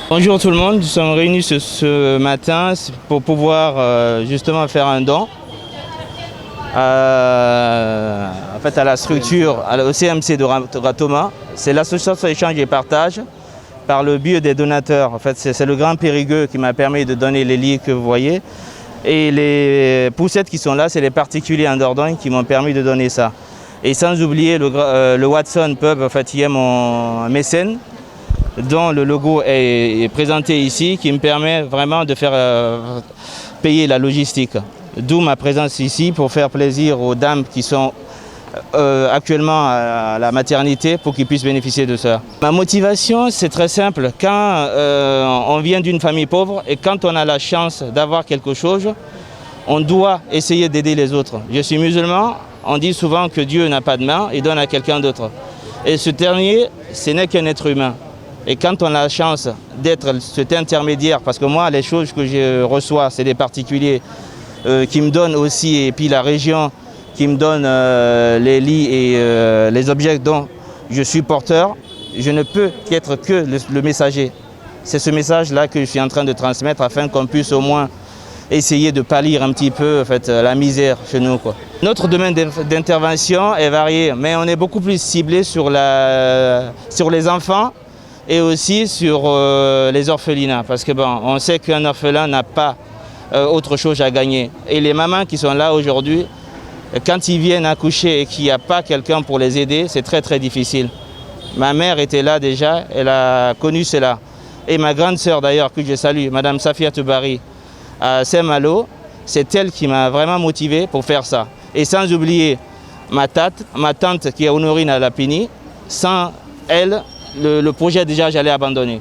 Bonjour tout le monde, nous sommes réunis ce matin pour pouvoir justement faire un don en fait à la structure, au CMC de Ratoma. C'est l'association Échange et Partage par le biais des donateurs. En fait, c'est le Grand Périgueux qui m'a permis de donner les lits que vous voyez. Et les poussettes qui sont là, c'est les particuliers en Dordogne qui m'ont permis de donner ça. Et sans oublier le Watson Pub, en fait, qui est mon mécène, dont le logo est présenté ici, qui me permet vraiment de faire payer la logistique. D'où ma présence ici pour faire plaisir aux dames qui sont actuellement à la maternité pour qu'ils puissent bénéficier de ça. Ma motivation, c'est très simple. Quand on vient d'une famille pauvre et quand on a la chance d'avoir quelque chose, on doit essayer d'aider les autres. Je suis musulman, on dit souvent que Dieu n'a pas de main, il donne à quelqu'un d'autre. Et ce dernier, ce n'est qu'un être humain. Et quand on a la chance d'être cet intermédiaire, parce que moi, les choses que je reçois, c'est des particuliers qui me donnent aussi, et puis la région qui me donne les lits et les objets dont je suis porteur, je ne peux qu'être que le messager. C'est ce message-là que je suis en train de transmettre afin qu'on puisse au moins essayer de pallier un petit peu en fait, la misère chez nous, quoi. Notre domaine d'intervention est varié, mais on est beaucoup plus ciblé sur les enfants et aussi sur les orphelinats, parce que bon, on sait qu'un orphelin n'a pas autre chose à gagner. Et les mamans qui sont là aujourd'hui, quand ils viennent accoucher et qu'il n'y a pas quelqu'un pour les aider, c'est très très difficile. Ma mère était là déjà, elle a connu cela. Et ma grande sœur d'ailleurs, que je salue, Madame Safia Toubari, à Saint-Malo, c'est elle qui m'a vraiment motivé pour faire ça. Et sans oublier ma tante qui est Honorine à Lapini, sans elle, le projet déjà j'allais abandonner.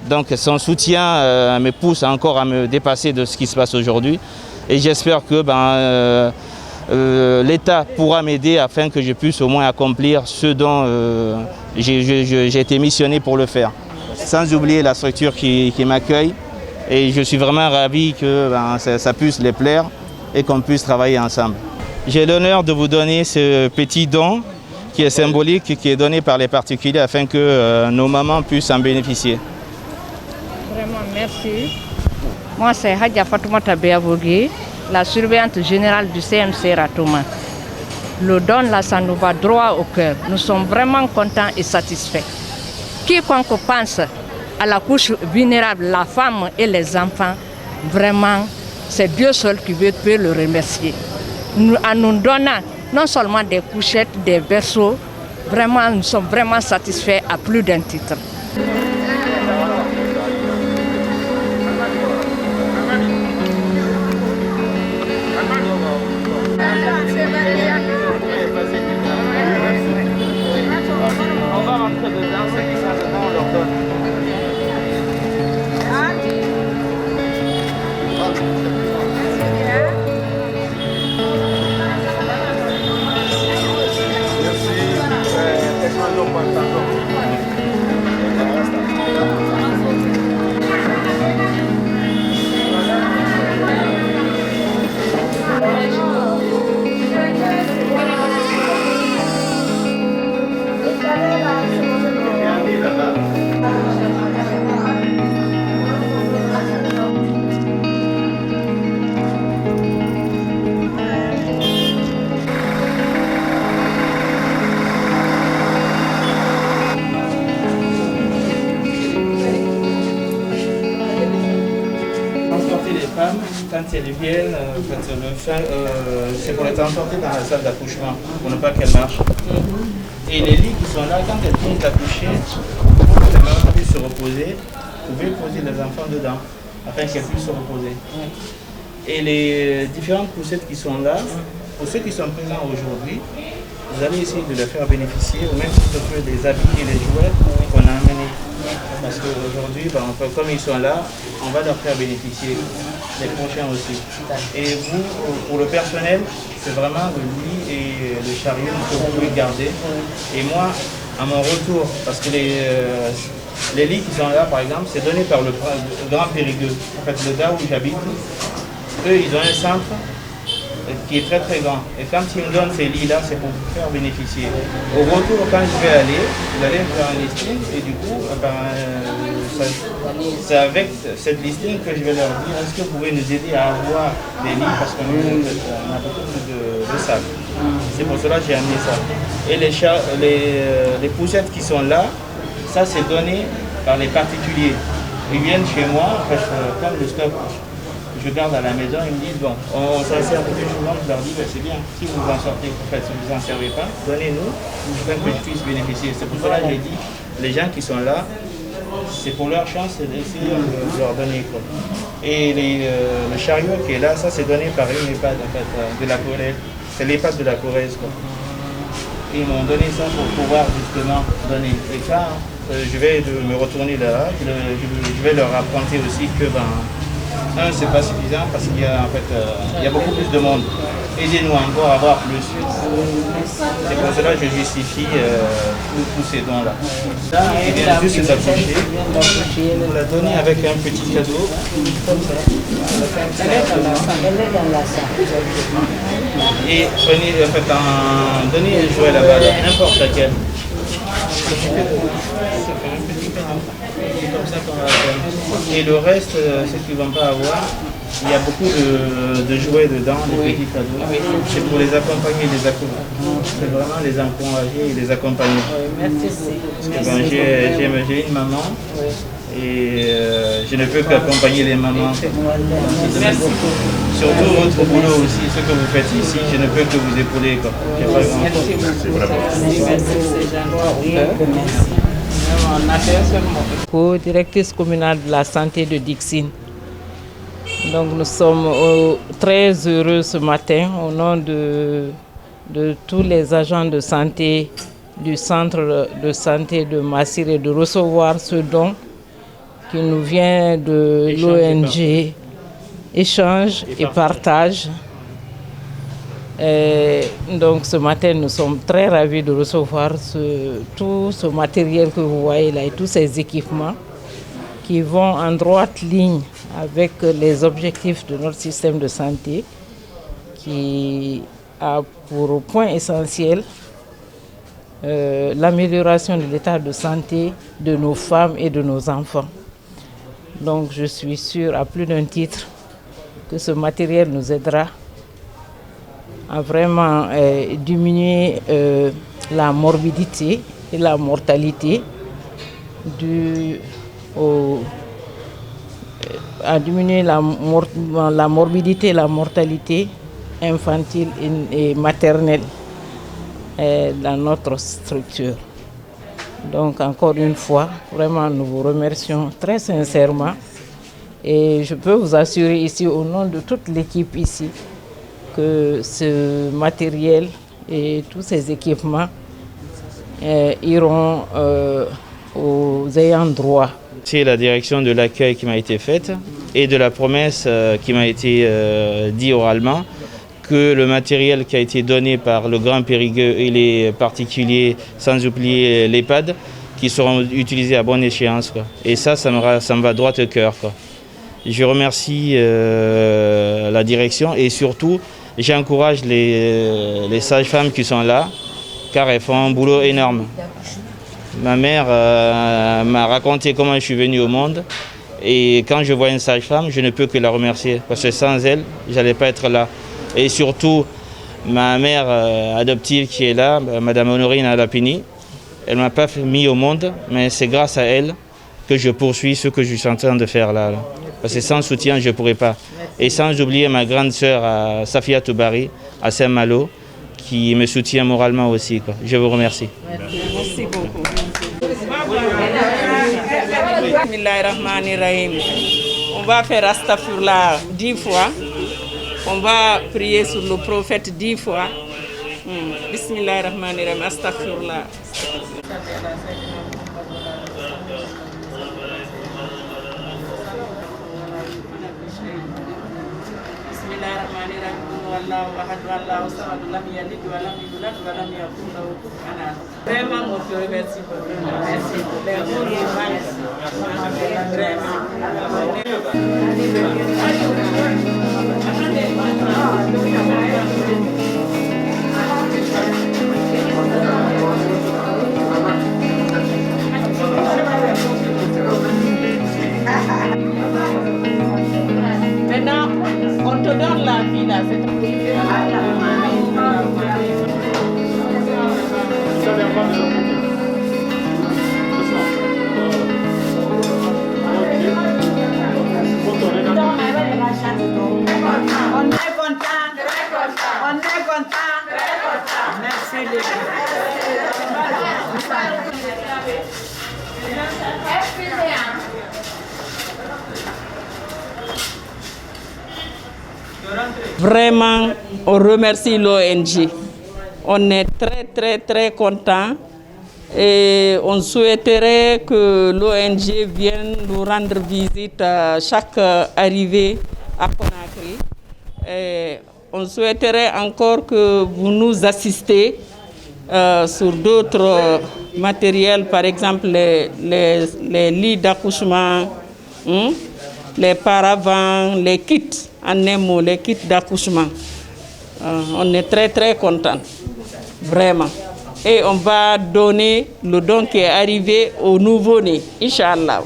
Donc son soutien me pousse encore à me dépasser de ce qui se passe aujourd'hui. Et j'espère que l'État pourra m'aider afin que je puisse au moins accomplir ce dont j'ai été missionné pour le faire. Sans oublier la structure qui m'accueille. Et je suis vraiment ravi que ça puisse les plaire et qu'on puisse travailler ensemble. J'ai l'honneur de vous donner ce petit don qui est symbolique, qui est donné par les particuliers afin que nos mamans puissent en bénéficier. Vraiment, merci. Moi, c'est Hadja Fatoumata Beavogui, la surveillante générale du CMC Ratoma. Le don, là, ça nous va droit au cœur. Nous sommes vraiment contents et satisfaits. Quiconque pense à la couche vulnérable, la femme et les enfants, vraiment, c'est Dieu seul qui peut le remercier. En nous donnant non seulement des couchettes, des berceaux, vraiment, nous sommes vraiment satisfaits à plus d'un titre. On va rentrer dedans, ceux qui sont dedans, on leur donne. Quand elles viennent, c'est pour les transporter dans la salle d'accouchement, pour ne pas qu'elles marchent. Et les lits qui sont là, quand elles finissent d'accoucher, pour que les mamans puissent se reposer, vous pouvez poser les enfants dedans, afin qu'elles puissent se reposer. Et les différentes poussettes qui sont là, pour ceux qui sont présents aujourd'hui, vous allez essayer de les faire bénéficier, ou même si peu des habits et les jouets qu'on a amenés. Parce qu'aujourd'hui, comme ils sont là, on va leur faire bénéficier, les prochains aussi. Et vous, pour le personnel, c'est vraiment le lit et le chariot que vous pouvez garder. Et moi, à mon retour, parce que les lits qui sont là, par exemple, c'est donné par le Grand Périgueux. En fait, le gars où j'habite, eux, ils ont un centre qui est très très grand. Et quand ils me donnent ces lits-là, c'est pour vous faire bénéficier. Au retour, quand je vais aller, vous allez me faire un listing et du coup, c'est avec cette listing que je vais leur dire est-ce que vous pouvez nous aider à avoir des lits parce qu'on a beaucoup de sable. C'est pour cela que j'ai amené ça. Et les poussettes qui sont là, ça c'est donné par les particuliers. Ils viennent chez moi, en fait, comme le stock je garde à la maison, ils me disent bon, on s'en sert plus souvent, je leur dis ben, c'est bien, si vous en sortez, en fait, si vous n'en servez pas, donnez-nous, afin que je puisse bénéficier. C'est pour cela que j'ai dit, les gens qui sont là, c'est pour leur chance d'essayer de leur donner quoi. Et le chariot qui est là, ça c'est donné par une EHPAD en fait, de la Corrèze. C'est l'EHPAD de la Corrèze quoi. Ils m'ont donné ça pour pouvoir justement donner. Et ça, je vais me retourner là, je vais leur apprendre aussi que c'est pas suffisant parce qu'il y a en fait il y a beaucoup plus de monde. Aidez-nous encore à avoir plus. C'est pour cela que je justifie tous ces dons-là. Là, il vient juste d'accoucher. On l'a donné avec un petit cadeau. Et prenez, en fait, donnez un jouet là-bas, n'importe laquelle. C'est comme ça qu'on va faire. Et le reste, ceux qui ne vont pas avoir, il y a beaucoup de jouets dedans, des petits cadeaux. C'est pour les accompagner, les accompagner. C'est vraiment les encourager et les accompagner. Parce que j'ai une maman et je ne peux qu'accompagner les mamans. Merci. Surtout votre boulot aussi, ce que vous faites ici, je ne peux que vous épauler. Co-directrice communale de la santé de Dixine. Donc nous sommes très heureux ce matin au nom de tous les agents de santé du centre de santé de Massiré de recevoir ce don qui nous vient de l'ONG Échange et Partage. Et donc ce matin, nous sommes très ravis de recevoir tout ce matériel que vous voyez là et tous ces équipements qui vont en droite ligne avec les objectifs de notre système de santé qui a pour point essentiel l'amélioration de l'état de santé de nos femmes et de nos enfants. Donc je suis sûre à plus d'un titre que ce matériel nous aidera à vraiment diminuer la morbidité et la mortalité à diminuer la morbidité et la mortalité infantile et maternelle dans notre structure. Donc encore une fois, vraiment nous vous remercions très sincèrement et je peux vous assurer ici au nom de toute l'équipe ici que ce matériel et tous ces équipements iront aux ayants droit. C'est la direction de l'accueil qui m'a été faite et de la promesse qui m'a été dit oralement que le matériel qui a été donné par le Grand Périgueux et les particuliers, sans oublier l'EHPAD, qui seront utilisés à bonne échéance, quoi. Et ça me va droit au cœur, quoi. Je remercie la direction et surtout, j'encourage les sages-femmes qui sont là, car elles font un boulot énorme. Ma mère m'a raconté comment je suis venu au monde et quand je vois une sage-femme, je ne peux que la remercier parce que sans elle, je n'allais pas être là. Et surtout, ma mère adoptive qui est là, Madame Honorine Alapini, elle ne m'a pas mis au monde, mais c'est grâce à elle que je poursuis ce que je suis en train de faire là. Parce que sans soutien, je ne pourrais pas. Et sans oublier ma grande sœur Safia Toubari, à Saint-Malo, qui me soutient moralement aussi, quoi. Je vous remercie. Merci beaucoup. Bismillahirrahmanirrahim. On va faire Astaghfirullah 10 fois. On va prier sur le prophète 10 fois. Bismillahirrahmanirrahim. Astaghfirullah. Vraiment, on te remercie beaucoup. Merci. Vraiment. Prends la vie là. On est content, très content. On est content, très content. Merci les Vraiment, on remercie l'ONG. On est très content et on souhaiterait que l'ONG vienne nous rendre visite à chaque arrivée à Conakry. Et on souhaiterait encore que vous nous assistez sur d'autres matériels, par exemple les lits d'accouchement, les paravents, les kits, en un mot, les kits d'accouchement. On est très contents, vraiment. Et on va donner le don qui est arrivé au nouveau-né, Inch'Allah.